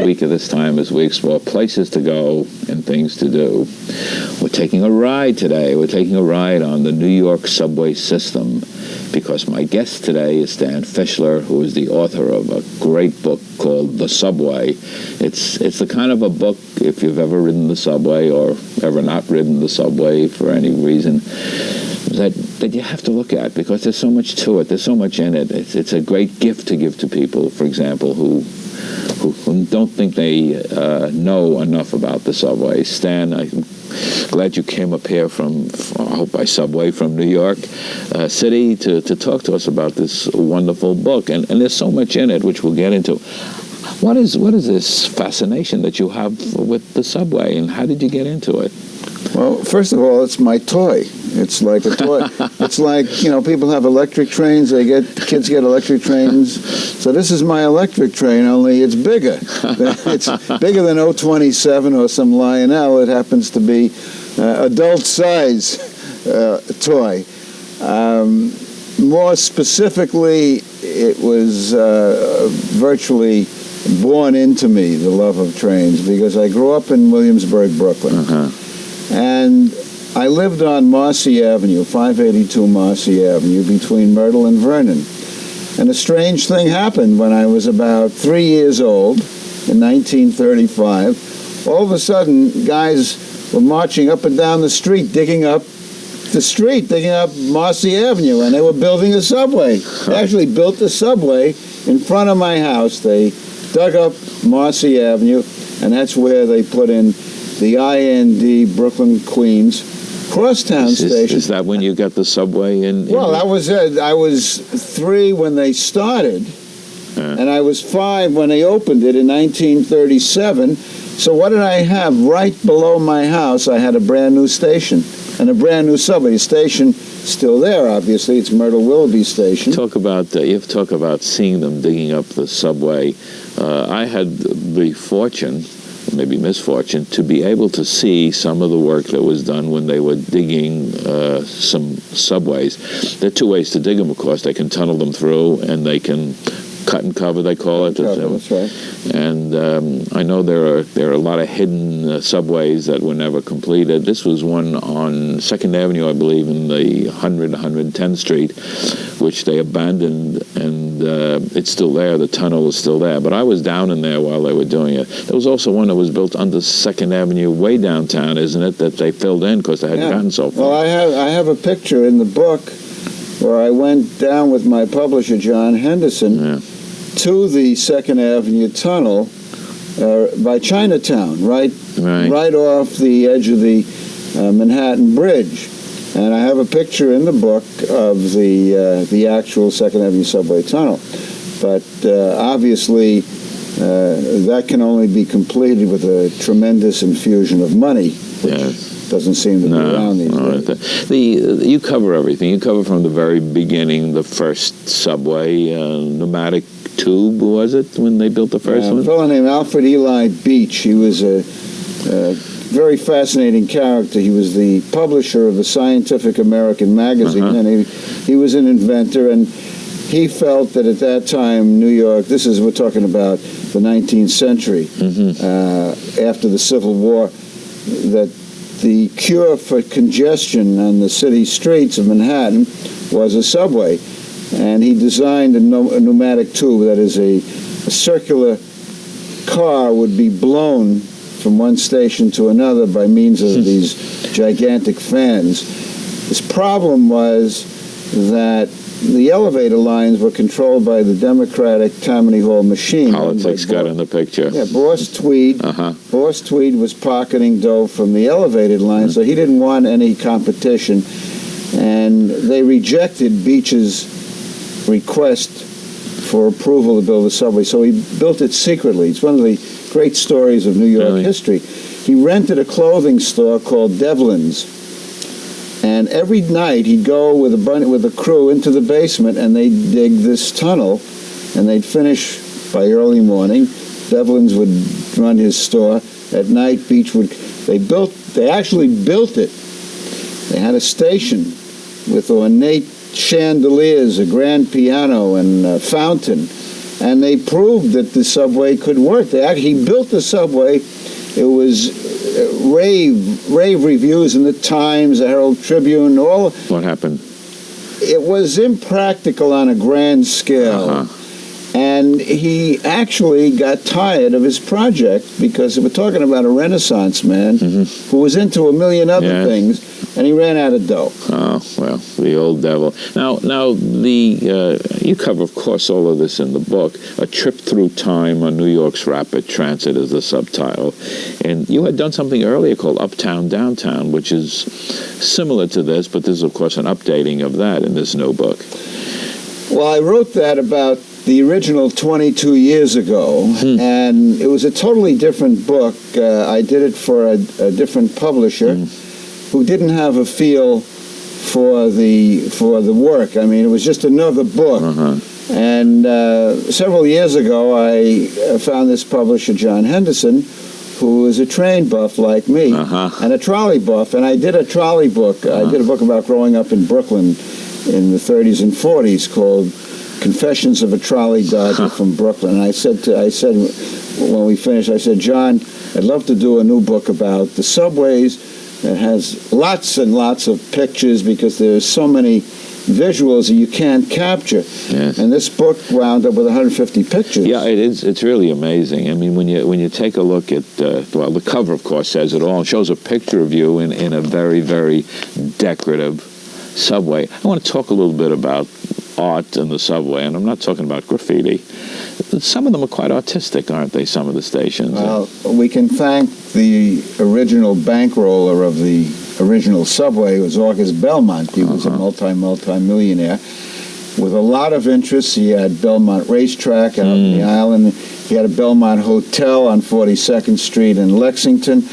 week at this time as we explore places to go and things to do. We're taking a ride today. We're taking a ride on the New York subway system because my guest today is Stan Fischler, who is the author of a great book called The Subway. It's the kind of a book, if you've ever ridden the subway or ever not ridden the subway for any reason, that you have to look at because there's so much to it. There's so much in it. It's a great gift to give to people, for example, who don't think they know enough about the subway. Stan, I'm glad you came up here from, I hope by subway, from New York City to talk to us about this wonderful book. And there's so much in it, which we'll get into. What is this fascination that you have with the subway, and how did you get into it? Well, first of all, it's my toy. It's like a toy. It's like, people have electric trains. Kids get electric trains. So this is my electric train, only it's bigger. It's bigger than 027 or some Lionel. It happens to be adult size toy. More specifically, it was virtually born into me, the love of trains, because I grew up in Williamsburg, Brooklyn. Uh-huh. And I lived on Marcy Avenue, 582 Marcy Avenue, between Myrtle and Vernon. And a strange thing happened when I was about 3 years old in 1935. All of a sudden, guys were marching up and down the street, digging up Marcy Avenue, and they were building a subway. They actually built the subway in front of my house. They dug up Marcy Avenue, and that's where they put in the IND Brooklyn Queens crosstown station. Is that when you got the subway in? Well, that was it. I was 3 when they started, and I was 5 when they opened it in 1937. So what did I have? Right below my house, I had a brand new station and a brand new subway station. Still there, obviously. It's Myrtle Willoughby Station. You have to talk about seeing them digging up the subway. I had the fortune, maybe misfortune, to be able to see some of the work that was done when they were digging some subways. There are 2 ways to dig them, of course. They can tunnel them through, and they can cut and cover, they call it. That's right. And I know there are a lot of hidden subways that were never completed. This was one on 2nd Avenue, I believe, in the 110th Street, which they abandoned, and it's still there. The tunnel is still there. But I was down in there while they were doing it. There was also one that was built under 2nd Avenue way downtown, isn't it, that they filled in because they hadn't gotten so far. Well, I have a picture in the book where I went down with my publisher, John Henderson, to the 2nd Avenue tunnel by Chinatown, right off the edge of the Manhattan Bridge. And I have a picture in the book of the actual 2nd Avenue subway tunnel. But obviously, that can only be completed with a tremendous infusion of money, which doesn't seem to be around these days. You cover everything. You cover from the very beginning, the first subway, pneumatic tube, was it, when they built the first one? A fellow named Alfred Eli Beach. He was a very fascinating character. He was the publisher of the Scientific American magazine, and he was an inventor, and he felt that at that time, New York, we're talking about the 19th century, after the Civil War, that the cure for congestion on the city streets of Manhattan was a subway. And he designed a pneumatic tube, that is a circular car would be blown from one station to another by means of these gigantic fans. His problem was that the elevator lines were controlled by the Democratic Tammany Hall machine. Politics got in the picture. Yeah, Boss Tweed. Boss Tweed was pocketing dough from the elevated line, so he didn't want any competition. And they rejected Beach's request for approval to build a subway, so he built it secretly. It's one of the great stories of New York history. He rented a clothing store called Devlin's, and every night he'd go with a crew into the basement, and they'd dig this tunnel, and they'd finish by early morning. Devlin's would run his store. At night, Beach would. They actually built it. They had a station with ornate chandeliers, a grand piano, and a fountain. and they proved that the subway could work. He built the subway. It was rave reviews in the Times, the Herald Tribune, all. What happened? It was impractical on a grand scale. And he actually got tired of his project because we're talking about a Renaissance man who was into a million other things, and he ran out of dough. Oh, well, the old devil. Now, you cover, of course, all of this in the book. A Trip Through Time on New York's Rapid Transit is the subtitle. And you had done something earlier called Uptown, Downtown, which is similar to this, but this is, of course, an updating of that in this new book. Well, I wrote that about the original 22 years ago, and it was a totally different book. I did it for a different publisher who didn't have a feel for the work. I mean, it was just another book. And several years ago, I found this publisher, John Henderson, who was a train buff like me, and a trolley buff, and I did a trolley book. I did a book about growing up in Brooklyn in the 30s and 40s called Confessions of a Trolley Dodger from Brooklyn. And I said when we finished, I said, John, I'd love to do a new book about the subways that has lots and lots of pictures because there's so many visuals that you can't capture. Yes. And this book wound up with 150 pictures. Yeah, it is. It's really amazing. I mean, when you take a look at, the cover, of course, says it all. It shows a picture of you in a very, very decorative subway. I want to talk a little bit about art in the subway, and I'm not talking about graffiti. Some of them are quite artistic, aren't they, some of the stations? Well, we can thank the original bankroller of the original subway. It was August Belmont. He was a multi-millionaire with a lot of interests. He had Belmont Racetrack out on the island. He had a Belmont Hotel on 42nd Street in Lexington,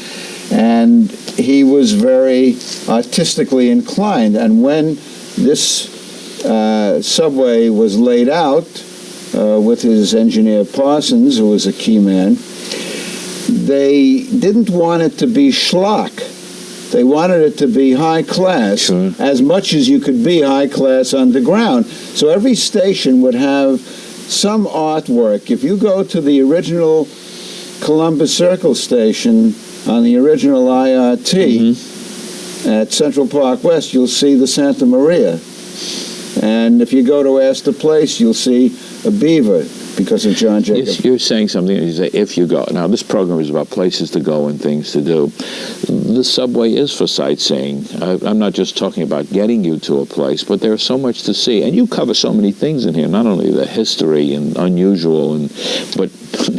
and he was very artistically inclined. And when this subway was laid out with his engineer Parsons, who was a key man, they didn't want it to be schlock. They wanted it to be high class, as much as you could be high class underground. So every station would have some artwork. If you go to the original Columbus Circle station on the original IRT at Central Park West, you'll see the Santa Maria. And if you go to Astor Place, you'll see a beaver because of John Jacob. Yes, you're saying something, you say, if you go. Now, this program is about places to go and things to do. The subway is for sightseeing. I'm not just talking about getting you to a place, but there's so much to see. And you cover so many things in here, not only the history and unusual, but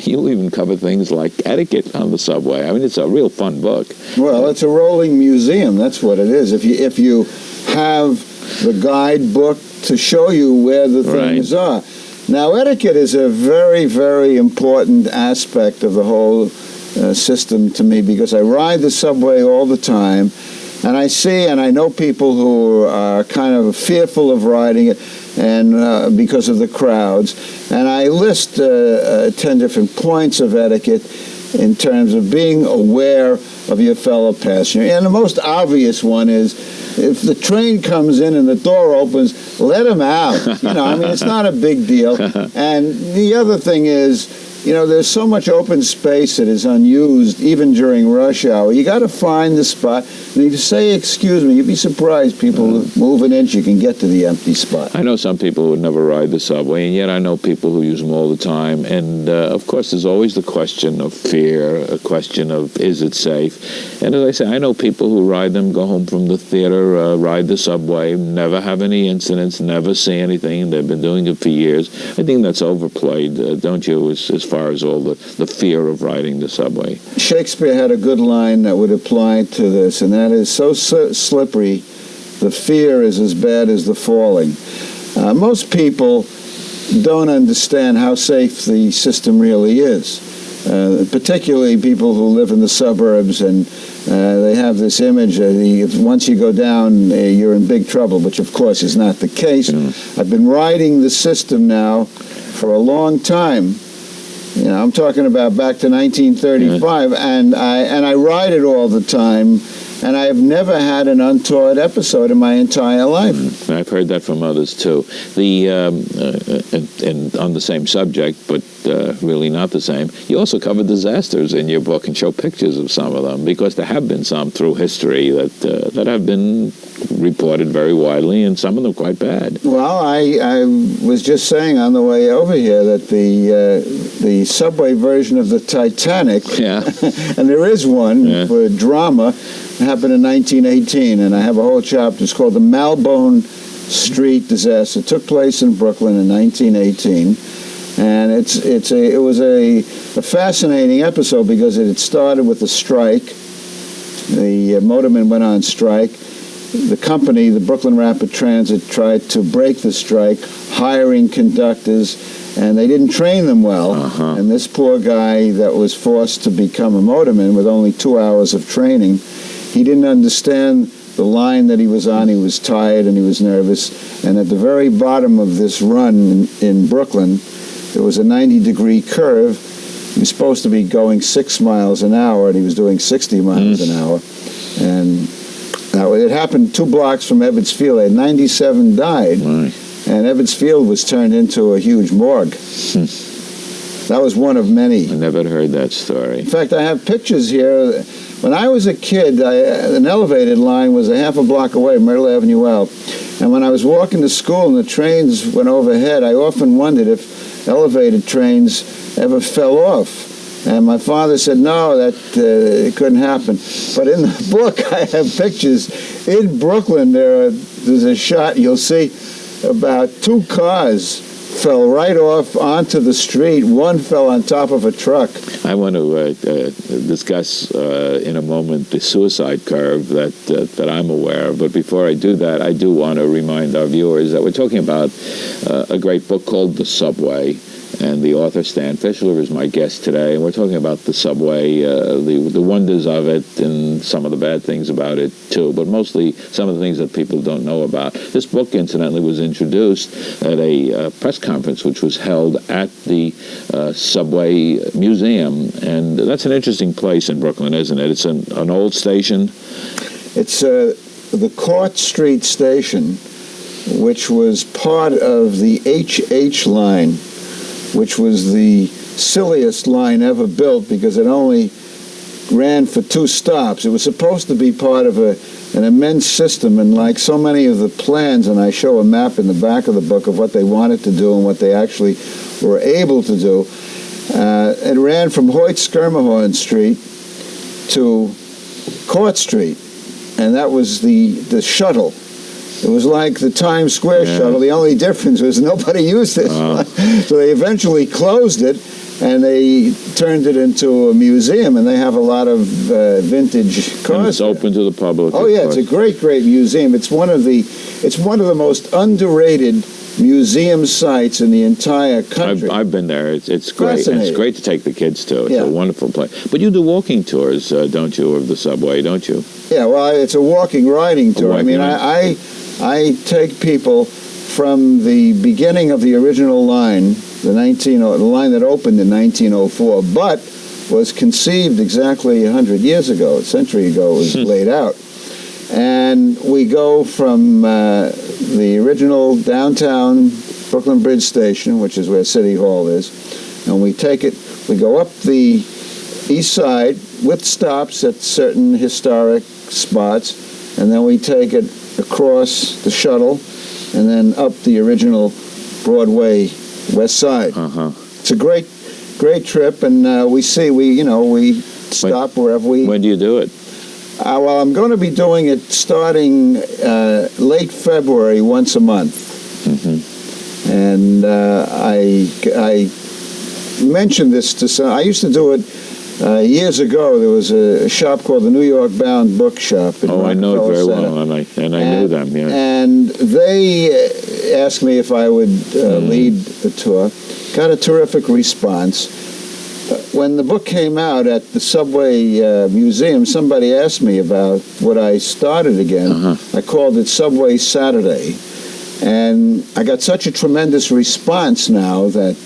you even cover things like etiquette on the subway. I mean, it's a real fun book. Well, it's a rolling museum. That's what it is. If you have the guidebook to show you where the things are. Now, etiquette is a very, very important aspect of the whole system to me because I ride the subway all the time, and I see and I know people who are kind of fearful of riding it and because of the crowds, and I list 10 different points of etiquette in terms of being aware of your fellow passenger. And the most obvious one is if the train comes in and the door opens, let him out. I mean, it's not a big deal. And the other thing is, there's so much open space that is unused, even during rush hour. You got to find the spot. And if you say, excuse me, you'd be surprised people move an inch, you can get to the empty spot. I know some people who would never ride the subway, and yet I know people who use them all the time. And, of course, there's always the question of fear, a question of, is it safe? And as I say, I know people who ride them, go home from the theater, ride the subway, never have any incidents, never see anything. They've been doing it for years. I think that's overplayed, don't you, as far as all the fear of riding the subway? Shakespeare had a good line that would apply to this, and that is, so slippery, the fear is as bad as the falling. Most people don't understand how safe the system really is, particularly people who live in the suburbs, and they have this image that once you go down, you're in big trouble, which of course is not the case. I've been riding the system now for a long time. I'm talking about back to 1935, and I ride it all the time, and I have never had an untoward episode in my entire life. I've heard that from others too. And on the same subject, but really not the same. You also cover disasters in your book and show pictures of some of them, because there have been some through history that have been reported very widely, and some of them quite bad. Well, I was just saying on the way over here that the subway version of the Titanic, and there is one for drama, happened in 1918, and I have a whole chapter. It's called the Malbone Street Disaster. It took place in Brooklyn in 1918, and it was a fascinating episode because it had started with a strike. The motormen went on strike. The company, the Brooklyn Rapid Transit, tried to break the strike, hiring conductors, and they didn't train them well. And this poor guy that was forced to become a motorman with only 2 hours of training, he didn't understand the line that he was on. He was tired and he was nervous. And at the very bottom of this run in Brooklyn, there was a 90-degree curve. He was supposed to be going 6 miles an hour, and he was doing 60 miles an hour. And it happened 2 blocks from Ebbets Field. 97 died, and Ebbets Field was turned into a huge morgue. That was one of many. I never heard that story. In fact, I have pictures here. When I was a kid, an elevated line was a half a block away, Myrtle Avenue L. And when I was walking to school and the trains went overhead, I often wondered if elevated trains ever fell off. And my father said, no, that it couldn't happen. But in the book, I have pictures. In Brooklyn, there's a shot, you'll see about 2 cars fell right off onto the street. One fell on top of a truck. I want to discuss in a moment the suicide curve that I'm aware of. But before I do that, I do want to remind our viewers that we're talking about a great book called The Subway. And the author, Stan Fischler, is my guest today. And we're talking about the subway, the wonders of it, and some of the bad things about it, too. But mostly some of the things that people don't know about. This book, incidentally, was introduced at a press conference which was held at the Subway Museum. And that's an interesting place in Brooklyn, isn't it? It's an old station. It's the Court Street Station, which was part of the HH line, which was the silliest line ever built because it only ran for 2 stops. It was supposed to be part of an immense system, and like so many of the plans, and I show a map in the back of the book of what they wanted to do and what they actually were able to do, it ran from Hoyt-Schermerhorn Street to Court Street, and that was the shuttle. It was like the Times Square shuttle. The only difference was nobody used it. So they eventually closed it, and they turned it into a museum, and they have a lot of vintage cars. And it's open to the public. Oh, yeah, it's a great, great museum. It's one of the most underrated museum sites in the entire country. I've been there. It's great. And it's great to take the kids to. It's a wonderful place. But you do walking tours, don't you, of the subway, don't you? Yeah, well, it's a walking, riding tour. I take people from the beginning of the original line, the line that opened in 1904, but was conceived exactly 100 years ago, a century ago, it was laid out. And we go from the original downtown Brooklyn Bridge Station, which is where City Hall is, and we go up the east side with stops at certain historic spots, and then we take it across the shuttle, and then up the original Broadway west side. It's a great trip, and we stop wherever we. When do you do it? Well, I'm going to be doing it starting late February, once a month. And I mentioned this to some. I used to do it. Years ago, there was a shop called the New York Bound Bookshop in I know it very well, and I knew them, yeah. And they asked me if I would lead the tour. Got a terrific response. When the book came out at the Subway Museum, somebody asked me about what I started again. I called it Subway Saturday. And I got such a tremendous response now that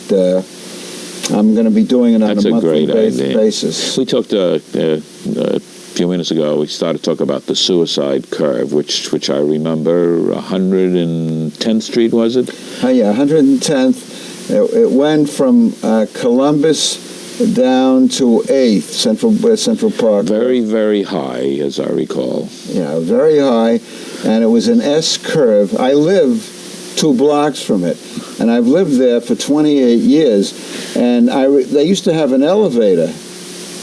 I'm going to be doing it on a monthly basis. We talked few minutes ago, we started talking about the suicide curve, which I remember 110th Street, was it? Yeah, 110th. It went from Columbus down to 8th, Central Park. Very, very high, as I recall. Yeah, very high, and it was an S curve. I live 2 blocks from it, and I've lived there for 28 years, and they used to have an elevator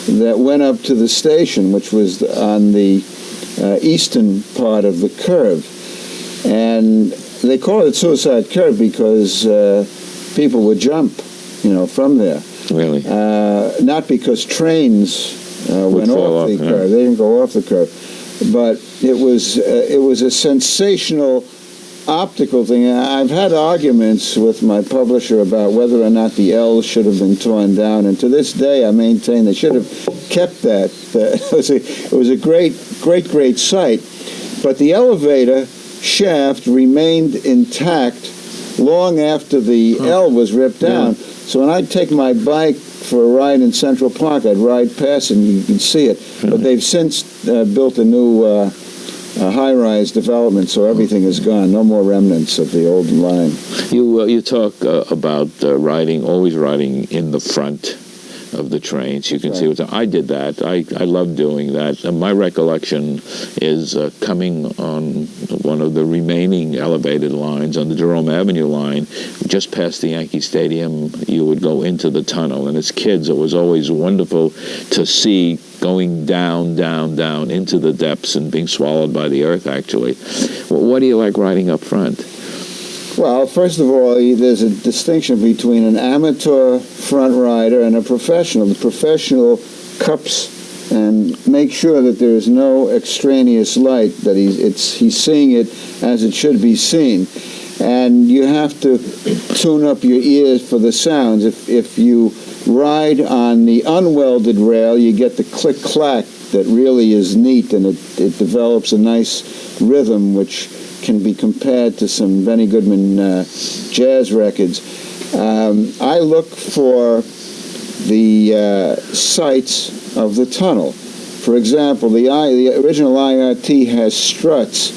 that went up to the station, which was on the eastern part of the curve, and they call it suicide curve because people would jump, from there. Really? Not because trains went off the curve. They didn't go off the curve, but it was a sensational optical thing. I've had arguments with my publisher about whether or not the L should have been torn down, and to this day I maintain they should have kept that. It was a great sight, but the elevator shaft remained intact long after the L was ripped down. So when I'd take my bike for a ride in Central Park, I'd ride past and you can see it. But they've since built a new high-rise development, so everything is gone. No more remnants of the old line. You talk about always riding in the front of the trains. You can see what's. I did that. I love doing that. My recollection is coming on one of the remaining elevated lines on the Jerome Avenue line, just past the Yankee Stadium. You would go into the tunnel, and as kids, it was always wonderful to see going down into the depths and being swallowed by the earth. Actually, what do you like riding up front? Well, first of all, there's a distinction between an amateur front rider and a professional. The professional cups and makes sure that there is no extraneous light, that he's seeing it as it should be seen. And you have to tune up your ears for the sounds. If you ride on the unwelded rail, you get the click-clack that really is neat, and it develops a nice rhythm, which can be compared to some Benny Goodman jazz records. I look for the sights of the tunnel. For example, the original IRT has struts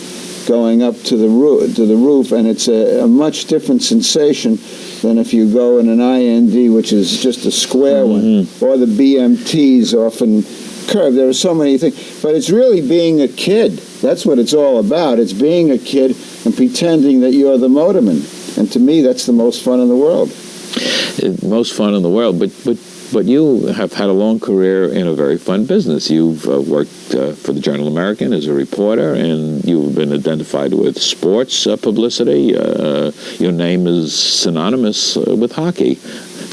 going up to the roof, and it's a much different sensation than if you go in an IND, which is just a square one, or the BMTs often curve. There are so many things, but it's really being a kid. That's what it's all about. It's being a kid and pretending that you're the motorman. And to me, that's the most fun in the world. Most fun in the world, but you have had a long career in a very fun business. You've worked for the Journal American as a reporter, and you've been identified with sports publicity. Your name is synonymous with hockey.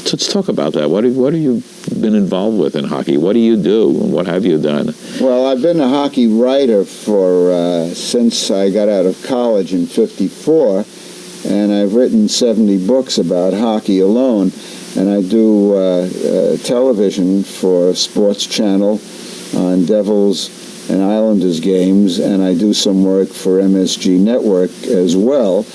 So let's talk about that. What have you been involved with in hockey? What do you do, and what have you done? Well, I've been a hockey writer since I got out of college in '54, and I've written 70 books about hockey alone. And I do television for Sports Channel on Devils and Islanders games, and I do some work for MSG Network as well.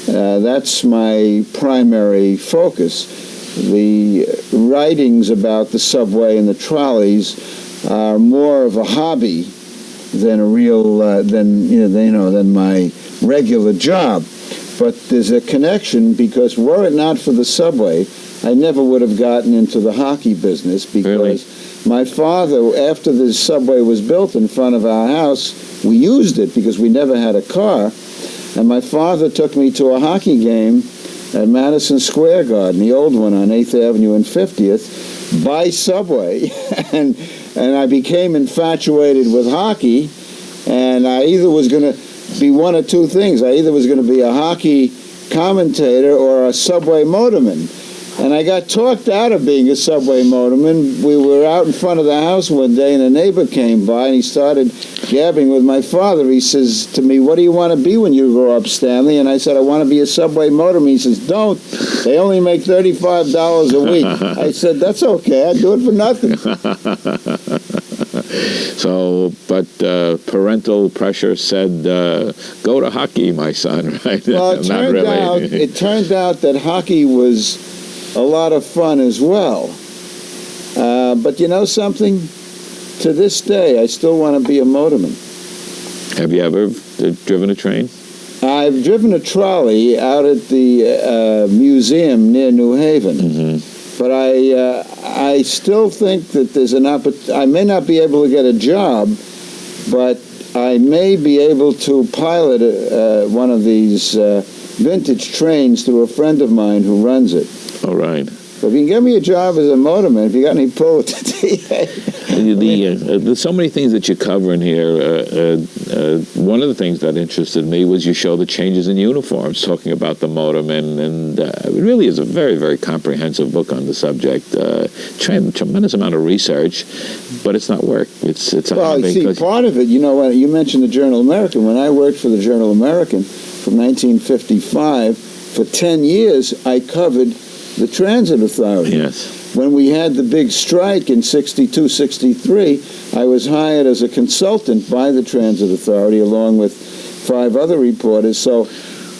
That's my primary focus. The writings about the subway and the trolleys are more of a hobby than a real than my regular job. But there's a connection, because were it not for the subway, I never would have gotten into the hockey business, because my father, after the subway was built in front of our house, we used it because we never had a car, and my father took me to a hockey game at Madison Square Garden, the old one on 8th Avenue and 50th, by subway, and I became infatuated with hockey, and I either was going to be one of two things. I either was going to be a hockey commentator or a subway motorman. And I got talked out of being a subway motorman. We were out in front of the house one day, and a neighbor came by, and he started gabbing with my father. He says to me, "What do you want to be when you grow up, Stanley?" And I said, "I want to be a subway motorman." He says, "Don't. They only make $35 a week." I said, "That's okay. I'd do it for nothing." So, but parental pressure said, "Go to hockey, my son." Right? Well, it turned out that hockey was a lot of fun as well. But you know something? to this day, I still want to be a motorman. Have you ever driven a train? I've driven a trolley out at the museum near New Haven. Mm-hmm. But I still think that there's an opportunity. I may not be able to get a job, but I may be able to pilot one of these vintage trains through a friend of mine who runs it. All right. So if you can get me a job as a motorman, if you got any pull with the TA. There's so many things that you cover in here. One of the things that interested me was you show the changes in uniforms, talking about the motormen, and it really is a very, very comprehensive book on the subject. Tremendous amount of research, but it's not work. It's a well, see, part of it, you mentioned the Journal-American. When I worked for the Journal-American from 1955, for 10 years, I covered the Transit Authority. Yes. When we had the big strike in 62, 63, I was hired as a consultant by the Transit Authority along with 5 other reporters. So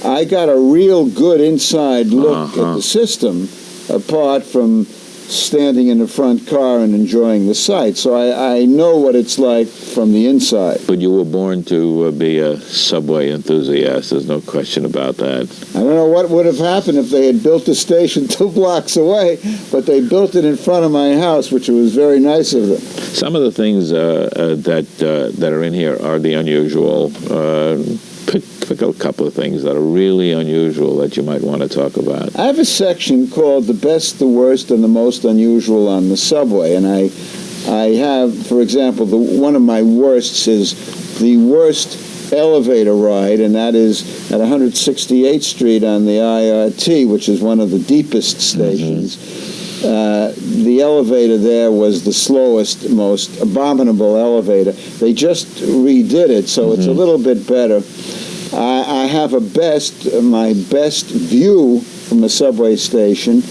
I got a real good inside look at the system, apart from standing in the front car and enjoying the sight. So I know what it's like from the inside. But you were born to be a subway enthusiast. There's no question about that. I don't know what would have happened if they had built the station 2 blocks away, but they built it in front of my house, which was very nice of them. Some of the things that are in here are the unusual. Pick a couple of things that are really unusual that you might want to talk about. I have a section called The Best, the Worst, and the Most Unusual on the Subway, and I have, for example, one of my worsts is the worst elevator ride, and that is at 168th Street on the IRT, which is one of the deepest stations. Mm-hmm. The elevator there was the slowest, most abominable elevator. They just redid it, so it's a little bit better. I have my best view from a subway station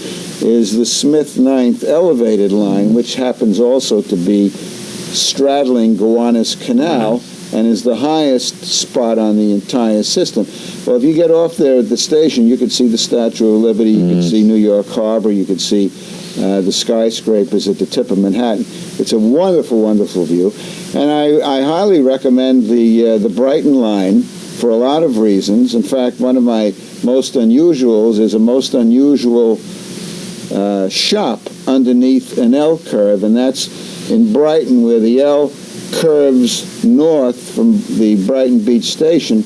is the Smith 9th elevated line, which happens also to be straddling Gowanus Canal and is the highest spot on the entire system. Well, if you get off there at the station, you could see the Statue of Liberty, you could see New York Harbor, you could see the skyscrapers at the tip of Manhattan. It's a wonderful, wonderful view. And I highly recommend the Brighton line for a lot of reasons. In fact, one of my most unusuals is a most unusual shop underneath an L curve, and that's in Brighton, where the L curves north from the Brighton Beach Station.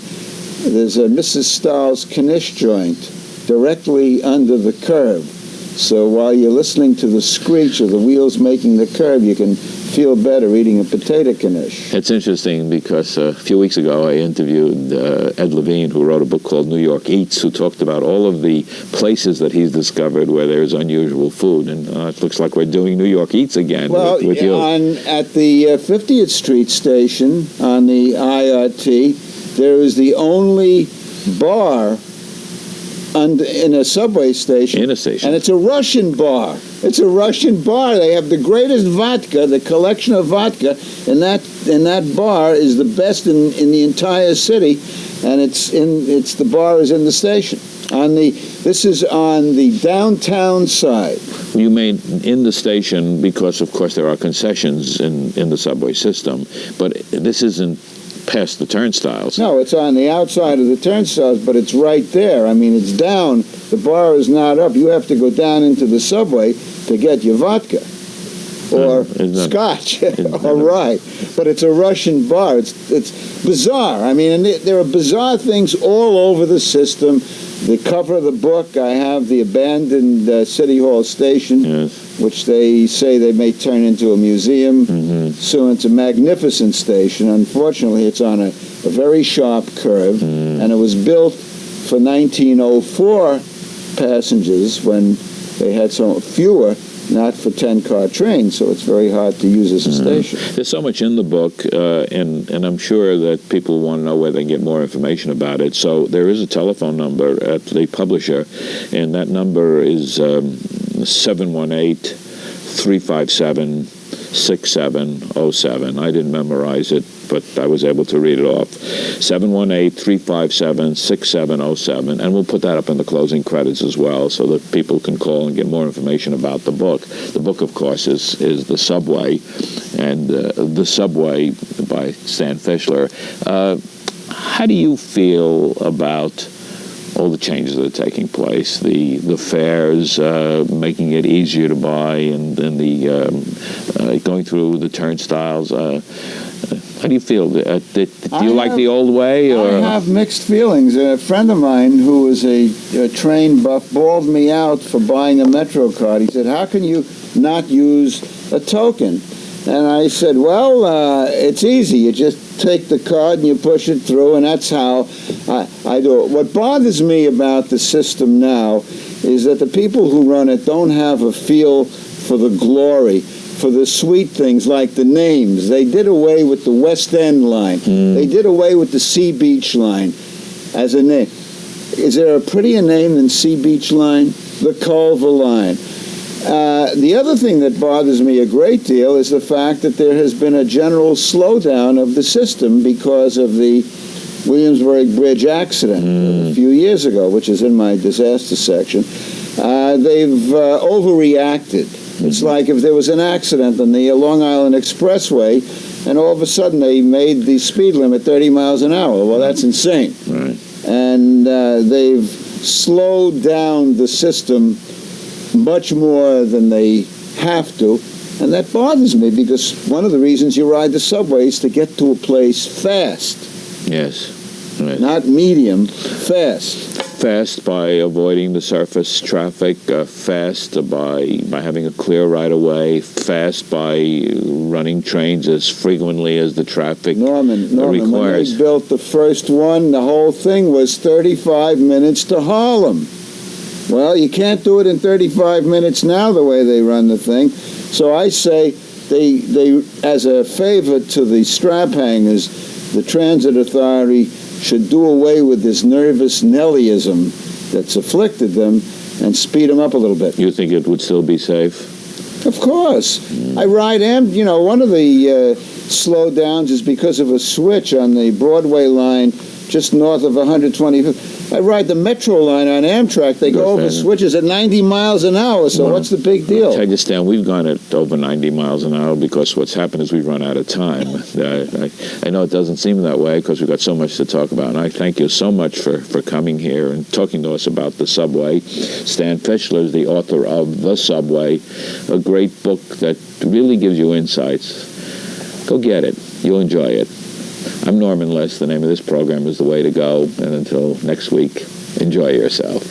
There's a Mrs. Stahl's Knish joint directly under the curve. So while you're listening to the screech of the wheels making the curve, you can feel better eating a potato knish. It's interesting because a few weeks ago I interviewed Ed Levine, who wrote a book called New York Eats, who talked about all of the places that he's discovered where there's unusual food. And it looks like we're doing New York Eats again with you. At the 50th Street station on the IRT, there is the only bar in a subway station. In a station. And it's a Russian bar. It's a Russian bar. They have the greatest vodka, the collection of vodka, and that bar is the best in the entire city, and the bar is in the station. This is on the downtown side. You mean in the station because, of course, there are concessions in the subway system, but this isn't past the turnstiles. No, it's on the outside of the turnstiles, but it's right there. I mean, it's down. The bar is not up. You have to go down into the subway to get your vodka or scotch or rye. But it's a Russian bar. It's bizarre. I mean, and there are bizarre things all over the system. The cover of the book, I have the abandoned City Hall station, which they say they may turn into a museum. So it's a magnificent station. Unfortunately, it's on a very sharp curve, and it was built for 1904 passengers when they had so fewer, not for 10-car trains, so it's very hard to use as a station. There's so much in the book, and I'm sure that people want to know where they can get more information about it. So there is a telephone number at the publisher, and that number is 718-357-6707. I didn't memorize it, but I was able to read it off. 718-357-6707, and we'll put that up in the closing credits as well so that people can call and get more information about the book. The book, of course, is The Subway, and The Subway by Stan Fischler. How do you feel about all the changes that are taking place, the fares, making it easier to buy, and then the going through the turnstiles? How do you feel? Do you like the old way? Or? I have mixed feelings. A friend of mine who was a train buff bawled me out for buying a Metro card. He said, "How can you not use a token?" And I said, well, it's easy. You just take the card and you push it through, and that's how I do it. What bothers me about the system now is that the people who run it don't have a feel for the glory, for the sweet things like the names. They did away with the West End line. They did away with the Sea Beach line as a name. Is there a prettier name than Sea Beach line? The Culver line. The other thing that bothers me a great deal is the fact that there has been a general slowdown of the system because of the Williamsburg Bridge accident a few years ago, which is in my disaster section. They've overreacted. It's like if there was an accident on the Long Island Expressway, and all of a sudden they made the speed limit 30 miles an hour. Well, that's insane. Right. And they've slowed down the system much more than they have to, and that bothers me because one of the reasons you ride the subway is to get to a place fast. Yes. Right. Not medium, fast. Fast by avoiding the surface traffic, fast by having a clear right of way, fast by running trains as frequently as the traffic Norman, requires. When they built the first one, the whole thing was 35 minutes to Harlem. Well, you can't do it in 35 minutes now the way they run the thing. So I say they as a favor to the strap hangers, the transit authority should do away with this nervous Nellyism that's afflicted them and speed them up a little bit. You think it would still be safe? Of course. I ride one of the slowdowns is because of a switch on the Broadway line just north of 125th. I ride the Metro line on Amtrak. They go over switches at 90 miles an hour, so what's the big deal? I tell you, Stan, we've gone at over 90 miles an hour because what's happened is we've run out of time. I know it doesn't seem that way because we've got so much to talk about, and I thank you so much for coming here and talking to us about the subway. Stan Fischler is the author of The Subway, a great book that really gives you insights. Go get it. You'll enjoy it. I'm Norman Liss. The name of this program is The Way to Go. And until next week, enjoy yourself.